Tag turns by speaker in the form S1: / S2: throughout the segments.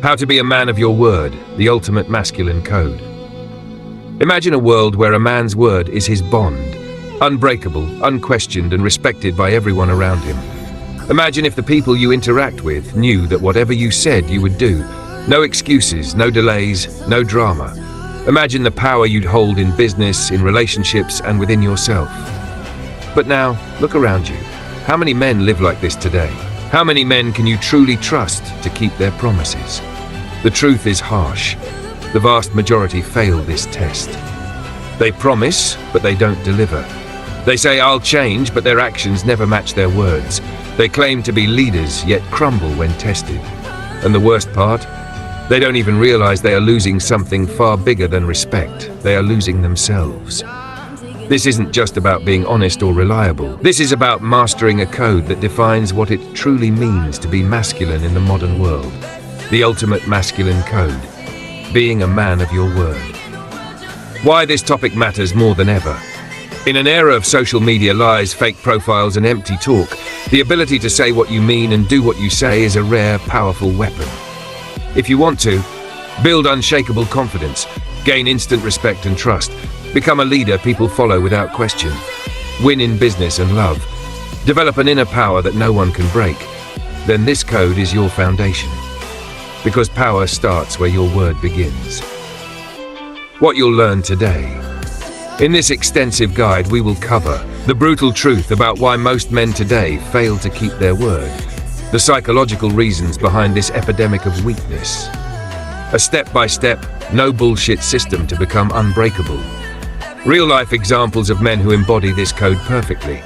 S1: How to be a man of your word, the ultimate masculine code. Imagine a world where a man's word is his bond, unbreakable, unquestioned, and respected by everyone around him. Imagine if the people you interact with knew that whatever you said you would do. No excuses, no delays, no drama. Imagine the power you'd hold in business, in relationships, and within yourself. But now, look around you. How many men live like this today? How many men can you truly trust to keep their promises? The truth is harsh. The vast majority fail this test. They promise, but they don't deliver. They say, "I'll change," but their actions never match their words. They claim to be leaders, yet crumble when tested. And the worst part? They don't even realize they are losing something far bigger than respect. They are losing themselves. This isn't just about being honest or reliable. This is about mastering a code that defines what it truly means to be masculine in the modern world. The ultimate masculine code. Being a man of your word. Why this topic matters more than ever. In an era of social media lies, fake profiles, and empty talk, the ability to say what you mean and do what you say is a rare, powerful weapon. If you want to, build unshakable confidence, gain instant respect and trust, become a leader people follow without question, win in business and love, develop an inner power that no one can break, then this code is your foundation. Because power starts where your word begins. What you'll learn today. In this extensive guide, we will cover the brutal truth about why most men today fail to keep their word, the psychological reasons behind this epidemic of weakness, a step-by-step, no-bullshit system to become unbreakable, real-life examples of men who embody this code perfectly,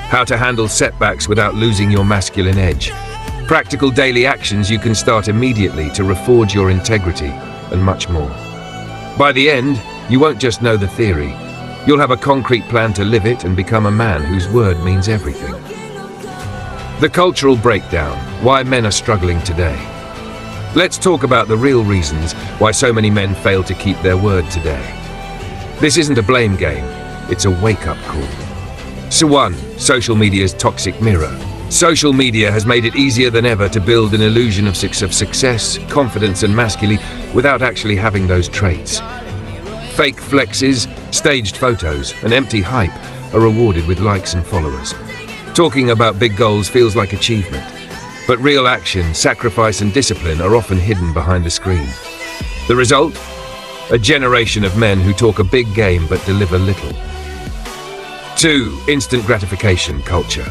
S1: how to handle setbacks without losing your masculine edge, practical daily actions you can start immediately to reforge your integrity, and much more. By the end, you won't just know the theory. You'll have a concrete plan to live it and become a man whose word means everything. The cultural breakdown, why men are struggling today. Let's talk about the real reasons why so many men fail to keep their word today. This isn't a blame game, it's a wake-up call. So 1. Social media's toxic mirror. Social media has made it easier than ever to build an illusion of success, confidence, and masculinity without actually having those traits. Fake flexes, staged photos, and empty hype are rewarded with likes and followers. Talking about big goals feels like achievement, but real action, sacrifice, and discipline are often hidden behind the screen. The result? A generation of men who talk a big game but deliver little. 2. Instant gratification culture.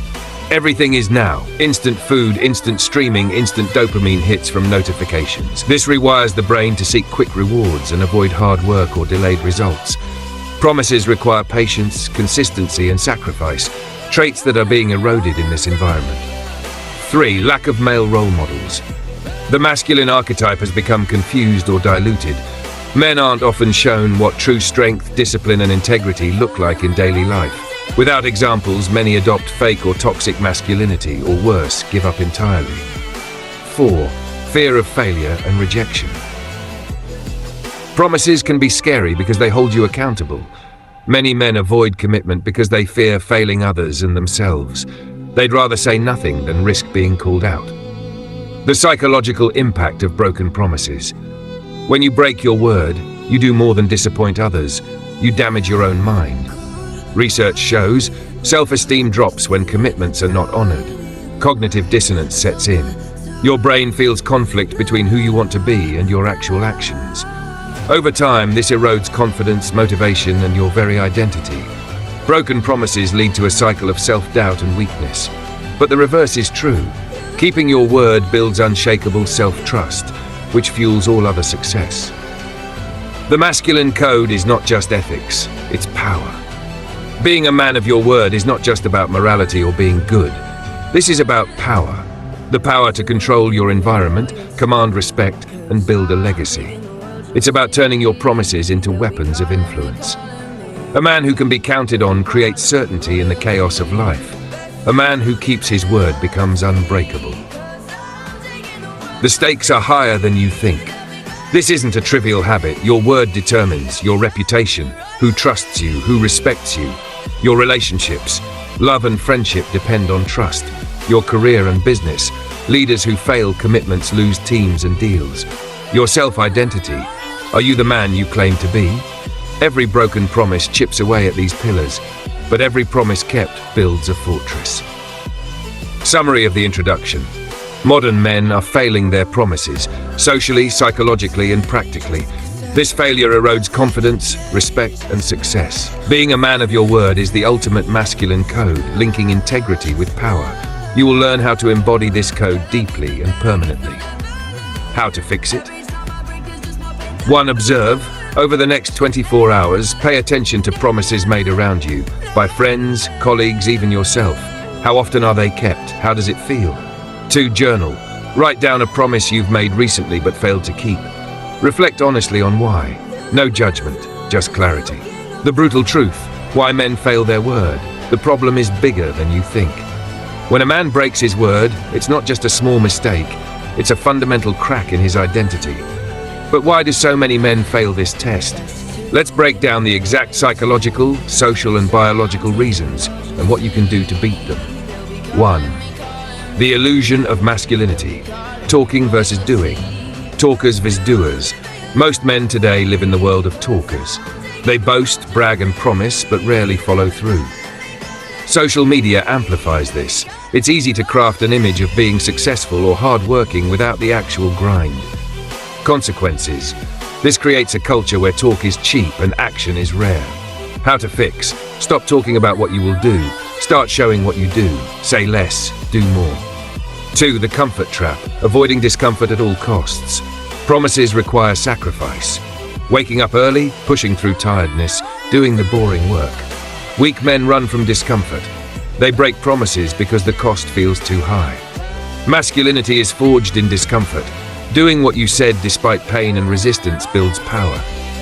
S1: Everything is now. Instant food, instant streaming, instant dopamine hits from notifications. This rewires the brain to seek quick rewards and avoid hard work or delayed results. Promises require patience, consistency, and sacrifice, traits that are being eroded in this environment. 3. Lack of male role models. The masculine archetype has become confused or diluted. Men aren't often shown what true strength, discipline, and integrity look like in daily life. Without examples, many adopt fake or toxic masculinity, or worse, give up entirely. 4. Fear of failure and rejection. Promises can be scary because they hold you accountable. Many men avoid commitment because they fear failing others and themselves. They'd rather say nothing than risk being called out. The psychological impact of broken promises. When you break your word, you do more than disappoint others. You damage your own mind. Research shows self-esteem drops when commitments are not honored. Cognitive dissonance sets in. Your brain feels conflict between who you want to be and your actual actions. Over time, this erodes confidence, motivation, and your very identity. Broken promises lead to a cycle of self-doubt and weakness. But the reverse is true. Keeping your word builds unshakable self-trust, which fuels all other success. The masculine code is not just ethics, it's power. Being a man of your word is not just about morality or being good. This is about power. The power to control your environment, command respect, and build a legacy. It's about turning your promises into weapons of influence. A man who can be counted on creates certainty in the chaos of life. A man who keeps his word becomes unbreakable. The stakes are higher than you think. This isn't a trivial habit. Your word determines your reputation, who trusts you, who respects you. Your relationships, love and friendship depend on trust. your career and business. Leaders who fail commitments lose teams and deals. Your self-identity. Are you the man you claim to be? Every broken promise chips away at these pillars, but every promise kept builds a fortress. Summary of the introduction. Modern men are failing their promises, socially, psychologically, and practically. This failure erodes confidence, respect, and success. Being a man of your word is the ultimate masculine code, linking integrity with power. You will learn how to embody this code deeply and permanently. How to fix it? 1. Observe. Over the next 24 hours, pay attention to promises made around you, by friends, colleagues, even yourself. How often are they kept? How does it feel? 2. Journal. Write down a promise you've made recently but failed to keep. Reflect honestly on why. No judgment, just clarity. The brutal truth. Why men fail their word. The problem is bigger than you think. When a man breaks his word, it's not just a small mistake, it's a fundamental crack in his identity. But why do so many men fail this test? Let's break down the exact psychological, social, and biological reasons and what you can do to beat them. 1. The illusion of masculinity. Talking versus doing. Talkers versus doers. Most men today live in the world of talkers. They boast, brag, and promise, but rarely follow through. Social media amplifies this. It's easy to craft an image of being successful or hard-working without the actual grind. Consequences. This creates a culture where talk is cheap and action is rare. How to fix. Stop talking about what you will do. Start showing what you do. Say less, do more. 2. The comfort trap. Avoiding discomfort at all costs. Promises require sacrifice. Waking up early, pushing through tiredness, doing the boring work. Weak men run from discomfort. They break promises because the cost feels too high. Masculinity is forged in discomfort. Doing what you said despite pain and resistance builds power.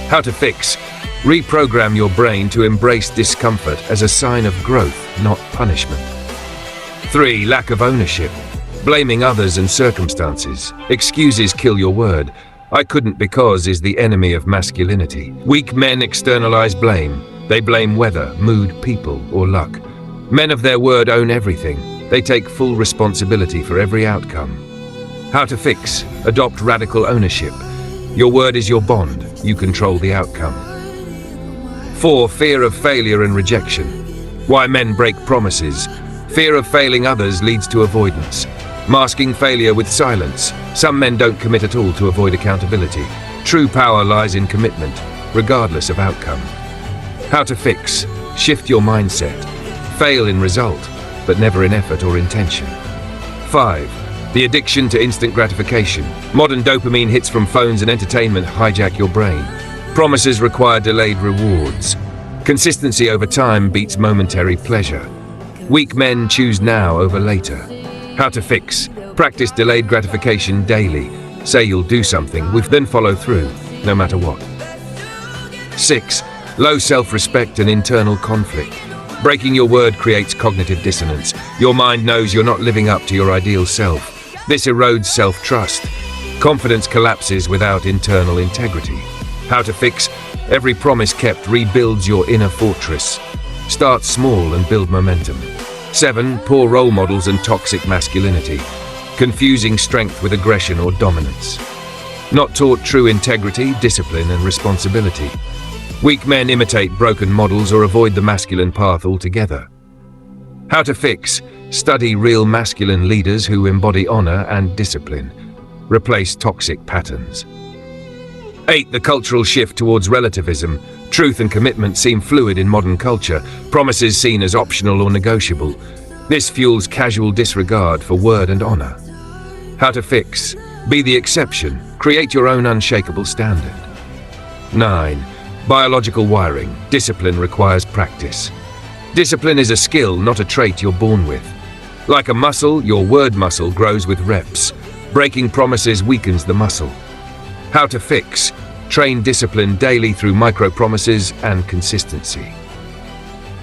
S1: How to fix. Reprogram your brain to embrace discomfort as a sign of growth, not punishment. 3. Lack of ownership. Blaming others and circumstances. Excuses kill your word. I couldn't because is the enemy of masculinity. Weak men externalize blame. They blame weather, mood, people, or luck. Men of their word own everything. They take full responsibility for every outcome. How to fix. Adopt radical ownership. Your word is your bond. You control the outcome. 4. Fear of failure and rejection. Why men break promises. Fear of failing others leads to avoidance. Masking failure with silence. Some men don't commit at all to avoid accountability. True power lies in commitment, regardless of outcome. How to fix. Shift your mindset. Fail in result, but never in effort or intention. 5. The addiction to instant gratification. Modern dopamine hits from phones and entertainment hijack your brain. Promises require delayed rewards. Consistency over time beats momentary pleasure. Weak men choose now over later. How to fix. Practice delayed gratification daily. Say you'll do something, then follow through, no matter what. 6. Low self-respect and internal conflict. Breaking your word creates cognitive dissonance. Your mind knows you're not living up to your ideal self. This erodes self-trust. Confidence collapses without internal integrity. How to fix. Every promise kept rebuilds your inner fortress. Start small and build momentum. 7. Poor role models and toxic masculinity. Confusing strength with aggression or dominance. Not taught true integrity, discipline, and responsibility. Weak men imitate broken models or avoid the masculine path altogether. How to fix. Study real masculine leaders who embody honor and discipline. Replace toxic patterns. 8. The cultural shift towards relativism. Truth and commitment seem fluid in modern culture, promises seen as optional or negotiable. This fuels casual disregard for word and honor. How to fix. Be the exception. Create your own unshakable standard. 9. Biological wiring. Discipline requires practice. Discipline is a skill, not a trait you're born with. Like a muscle, your word muscle grows with reps. Breaking promises weakens the muscle. How to fix. Train discipline daily through micro-promises and consistency.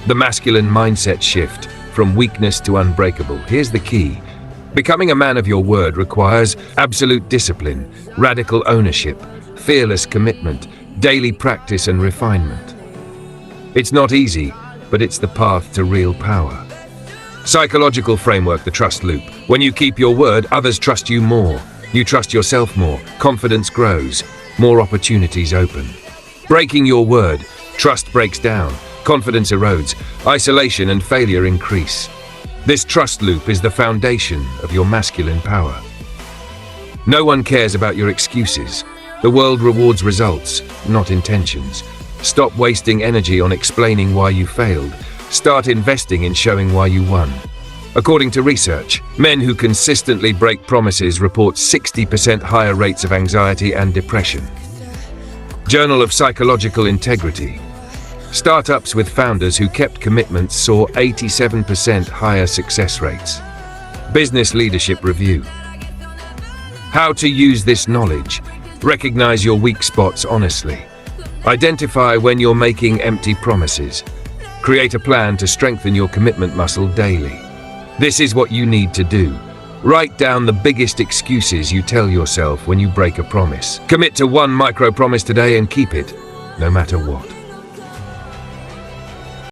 S1: The masculine mindset shift from weakness to unbreakable. Here's the key. Becoming a man of your word requires absolute discipline, radical ownership, fearless commitment, daily practice and refinement. It's not easy, but it's the path to real power. Psychological framework, the trust loop. When you keep your word, others trust you more. You trust yourself more. Confidence grows. More opportunities open. Breaking your word. Trust breaks down. Confidence erodes. Isolation and failure increase. This trust loop is the foundation of your masculine power. No one cares about your excuses. The world rewards results, not intentions. Stop wasting energy on explaining why you failed. Start investing in showing why you won. According to research, men who consistently break promises report 60% higher rates of anxiety and depression. Journal of Psychological Integrity. Startups with founders who kept commitments saw 87% higher success rates. Business Leadership Review. How to use this knowledge. Recognize your weak spots honestly. Identify when you're making empty promises. Create a plan to strengthen your commitment muscle daily. This is what you need to do. Write down the biggest excuses you tell yourself when you break a promise. Commit to one micro promise today and keep it, no matter what.